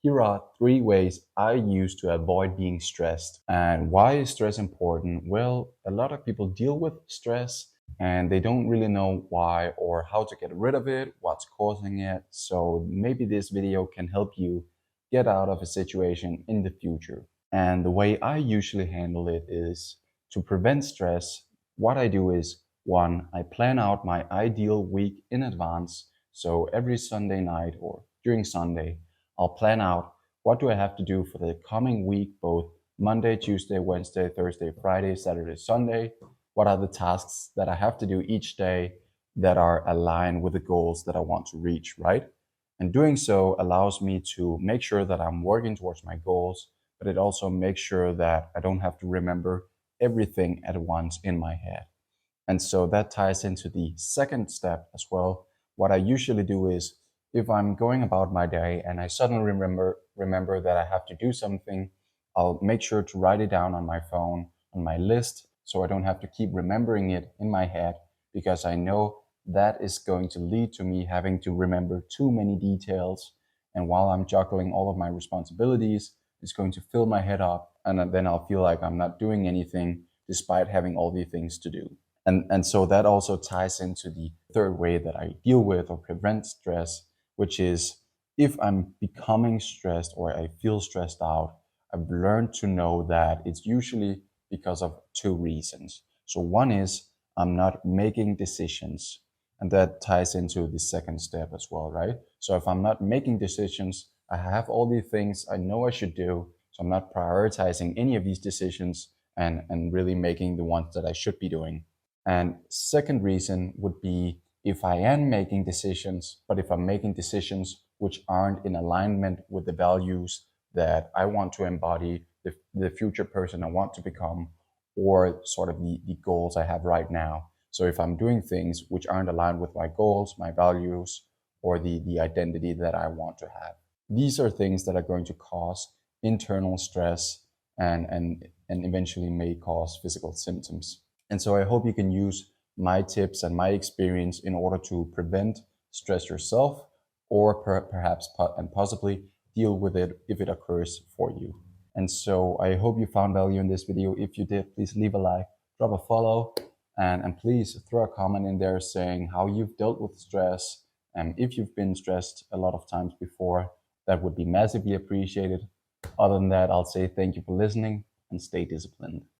Here are 3 ways I use to avoid being stressed. And why is stress important? Well, a lot of people deal with stress and they don't really know why or how to get rid of it, what's causing it. So maybe this video can help you get out of a situation in the future. And the way I usually handle it is to prevent stress. What I do is one, I plan out my ideal week in advance. So every Sunday night or during Sunday, I'll plan out what do I have to do for the coming week, both Monday, Tuesday, Wednesday, Thursday, Friday, Saturday, Sunday. What are the tasks that I have to do each day that are aligned with the goals that I want to reach, right? And doing so allows me to make sure that I'm working towards my goals, but it also makes sure that I don't have to remember everything at once in my head. And so that ties into the second step as well. What I usually do is if I'm going about my day and I suddenly remember that I have to do something, I'll make sure to write it down on my phone, on my list, so I don't have to keep remembering it in my head because I know that is going to lead to me having to remember too many details. And while I'm juggling all of my responsibilities, it's going to fill my head up and then I'll feel like I'm not doing anything despite having all the things to do. And so that also ties into the third way that I deal with or prevent stress, which is if I'm becoming stressed or I feel stressed out, I've learned to know that it's usually because of two reasons. So one is I'm not making decisions. And that ties into the second step as well, right? So if I'm not making decisions, I have all the things I know I should do. So I'm not prioritizing any of these decisions and really making the ones that I should be doing. And second reason would be if I am making decisions, but if I'm making decisions which aren't in alignment with the values that I want to embody, the future person I want to become, or sort of the goals I have right now. So if I'm doing things which aren't aligned with my goals, my values, or the identity that I want to have, these are things that are going to cause internal stress and eventually may cause physical symptoms. And so I hope you can use my tips and my experience in order to prevent stress yourself or perhaps and possibly deal with it if it occurs for you. And so I hope you found value in this video. If you did, please leave a like, drop a follow, and please throw a comment in there saying how you've dealt with stress. And if you've been stressed a lot of times before, that would be massively appreciated. Other than that, I'll say thank you for listening and stay disciplined.